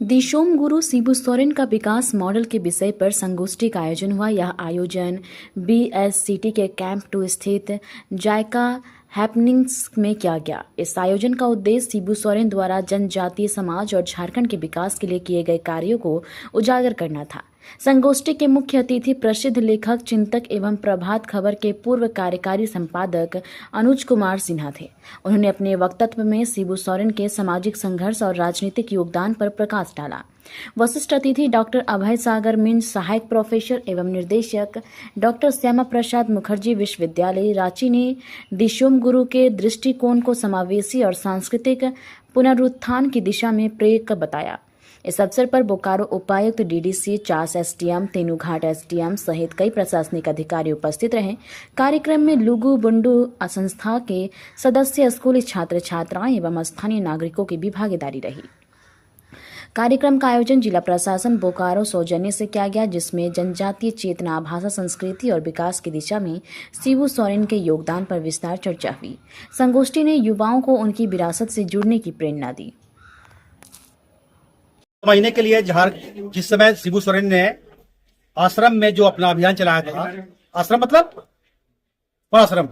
दिशोम गुरु शिबू सोरेन का विकास मॉडल के विषय पर संगोष्ठी का आयोजन हुआ। यह आयोजन BSCT के कैंप 2 स्थित जायका हैपनिंग्स में किया गया। इस आयोजन का उद्देश्य शिबू सोरेन द्वारा जनजातीय समाज और झारखंड के विकास के लिए किए गए कार्यों को उजागर करना था। संगोष्ठी के मुख्य अतिथि प्रसिद्ध लेखक, चिंतक एवं प्रभात खबर के पूर्व कार्यकारी संपादक अनुज कुमार सिन्हा थे। उन्होंने अपने वक्तव्य में शिबू सोरेन के सामाजिक संघर्ष और राजनीतिक योगदान पर प्रकाश डाला। वरिष्ठ अतिथि डॉक्टर अभय सागर मिंज, सहायक प्रोफेसर एवं निर्देशक डॉक्टर श्यामा प्रसाद मुखर्जी विश्वविद्यालय रांची ने दिशोम गुरु के दृष्टिकोण को समावेशी और सांस्कृतिक पुनरुत्थान की दिशा में प्रेरक बताया। इस अवसर पर बोकारो उपायुक्त DDC, Chas SDM, Tenughat SDM सहित कई प्रशासनिक अधिकारी उपस्थित रहे। कार्यक्रम में लुगु बुंडू संस्था के सदस्य, स्कूली छात्र छात्राएं एवं स्थानीय नागरिकों की भी भागीदारी रही। कार्यक्रम का आयोजन जिला प्रशासन बोकारो सौजन्य से किया गया, जिसमें जनजातीय चेतना, भाषा, संस्कृति और विकास की दिशा में शिबू सोरेन के योगदान पर विस्तार चर्चा हुई। संगोष्ठी ने युवाओं को उनकी विरासत से जुड़ने की प्रेरणा दी। महीने के लिए जिस समय शिबू सोरेन ने आश्रम में जो अपना अभियान चलाया था, आश्रम मतलब कौन आश्रम,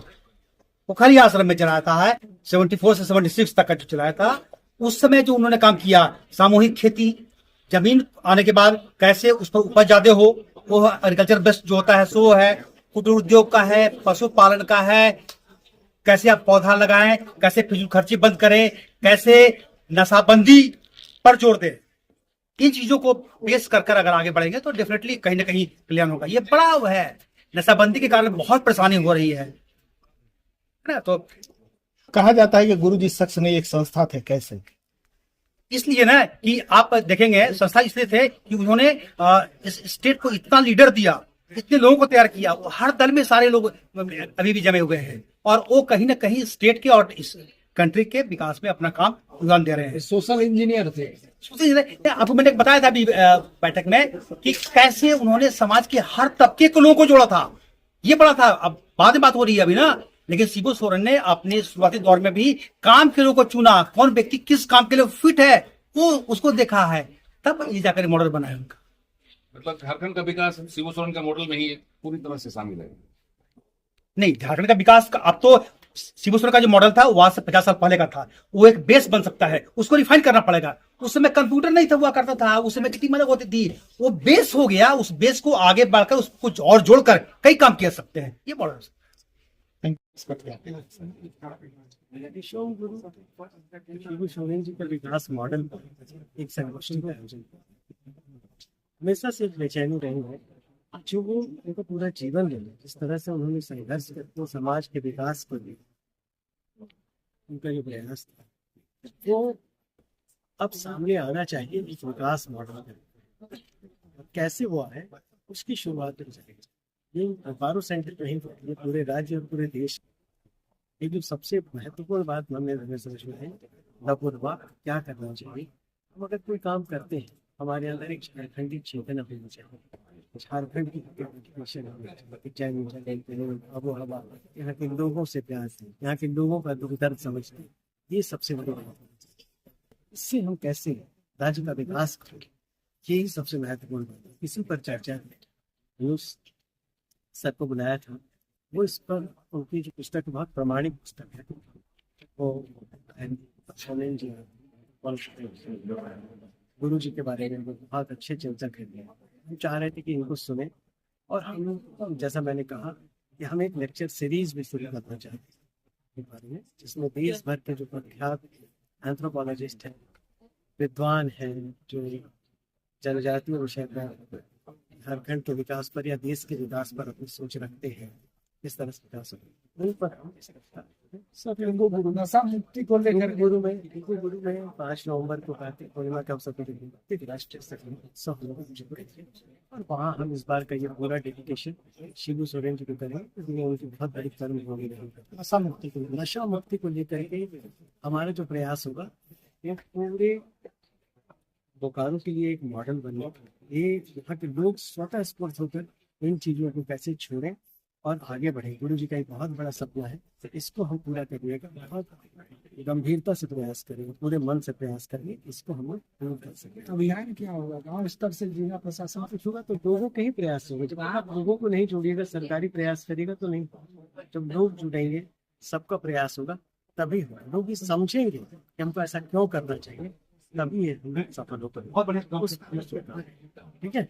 पोखरी आश्रम में चलाया था, 74 से 76 तक का जो चलाया था, उस समय जो उन्होंने काम किया, सामूहिक खेती, जमीन आने के बाद कैसे उस पर उपज ज्यादा हो, वो एग्रीकल्चर बेस्ड जो होता है सो है, कुटीर उद्योग का है, पशुपालन का है, कैसे आप पौधा लगाएं, कैसे फिजूल खर्ची बंद करें, कैसे नशाबंदी पर जोर दें। इन चीजों को बेस कर अगर आगे बढ़ेंगे तो डेफिनेटली कहीं ना कहीं कल्याण होगा। ये बड़ा वो है, नशाबंदी के कारण बहुत परेशानी हो रही है ना। तो कहा जाता है कि गुरु जी शख्स नहीं एक संस्था थे, कैसे? इसलिए ना कि आप देखेंगे संस्था इसलिए थे कि उन्होंने इस स्टेट को इतना लीडर दिया, इतने लोगों को तैयार किया, हर दल में सारे लोग अभी भी जमे हुए हैं और वो कहीं ना कहीं स्टेट के और इस कंट्री के विकास में अपना काम योगदान दे रहे हैं। सोशल इंजीनियर थे। आपको मैंने बताया था अभी बैठक में कि कैसे उन्होंने समाज के हर तबके के लोगों को जोड़ा था। ये बड़ा था, अब बाद में बात हो रही है अभी ना, लेकिन शिबू सोरेन ने अपने शुरुआती दौर में भी काम के लोगों को चुना, कौन व्यक्ति किस काम के लिए फिट है वो उसको देखा है, तब ये जाकर मॉडल बनाया उनका। मतलब झारखंड का विकास शिबू सोरेन का मॉडल में ही पूरी तरह से शामिल है। नहीं, झारखंड का विकास अब तो शिबू सोरेन का जो मॉडल था वो आज से 50 साल पहले का था। वो एक बेस बन सकता है, उसको रिफाइन करना पड़ेगा। उस समय कंप्यूटर नहीं था, हुआ करता था, उस समय कितनी मदद होती थी। वो बेस हो गया, उस बेस को आगे बढ़कर उसको कुछ और जोड़कर कई काम किया सकते हैं। ये मॉडल शिबू सोरेन जी का विकास मॉडल एक संगोष्ठी का आयोजन हमेशा से बेचैनी रही है, जो वो उनका पूरा जीवन ले, जिस तरह से उन्होंने संघर्ष करके समाज के विकास को दिया, उनका जो प्रयास था वो अब सामने आना चाहिए। इस विकास मॉडल कैसे वो आए उसकी शुरुआत हो जाएगी। ये बोकारो सेंटर नहीं, ये पूरे राज्य और पूरे देश। एक जो सबसे महत्वपूर्ण बात हमने समझ में है, नपुरवा क्या करना चाहिए। हम अगर कोई काम करते हैं, हमारे अंदर एक झारखंडी चेतना होनी चाहिए, झारखंड की अब हवा, यहाँ के लोगों से प्यार है, यहाँ के लोगों का दुख दर्द समझते हैं, ये सबसे बड़ी बात है। इससे हम कैसे राज्य का विकास करेंगे, यही सबसे महत्वपूर्ण बात है। इसी पर चर्चा सर को बुलाया था, वो इस पर उनकी जो पुस्तक बहुत प्रमाणिक पुस्तक है, वो सोरेन जी गुरु जी के बारे में बहुत अच्छे चर्चा कर रहे हैं। हम चाह रहे थे कि इनको सुने, और हम जैसा मैंने कहा कि हम एक लेक्चर सीरीज भी शुरू करना चाहते हैं इस बारे में, जिसमें देश भर के जो प्रख्यात एंथ्रोपोलॉजिस्ट हैं, विद्वान हैं, जो जनजातीय विषय पर, झारखंड के विकास पर या देश के विकास पर अपनी सोच रखते हैं, किस तरह से विकास हो पर हम नशा मुक्ति को लेकर गुरु में 5 नवंबर को कार्तिक पूर्णिमा के अवसर पर राष्ट्रीय उत्सव और वहाँ हम इस बार का ये पूरा डेडिकेशन शिबू सोरेन जी को करेंगे। उनकी बहुत बड़ी कर्म होगी नशा मुक्ति को लेकर के हमारा जो प्रयास होगा, ये पूरे बोकारो के लिए एक मॉडल बने। ये यहाँ के लोग स्वतः स्फूर्त होकर इन चीजों को कैसे छोड़ें और आगे बढ़े। गुरु जी का एक बहुत बड़ा सपना है, तो इसको हम पूरा करिएगा। बहुत गंभीरता से प्रयास करेंगे, पूरे मन से प्रयास करेंगे, इसको हम लोग दूर कर सकें। अभियान क्या होगा? गांव स्तर से जिला प्रशासन कुछ होगा तो लोगों के ही प्रयास होंगे। जब आप लोगों को नहीं जोड़िएगा, सरकारी प्रयास करेगा तो नहीं होगा। जब लोग जुड़ेंगे, सबका प्रयास होगा, तभी होगा। लोग ये समझेंगे कि हमको ऐसा क्यों करना चाहिए, तभी ये हम लोग सफल हो पाएंगे। बहुत बढ़िया। ठीक है।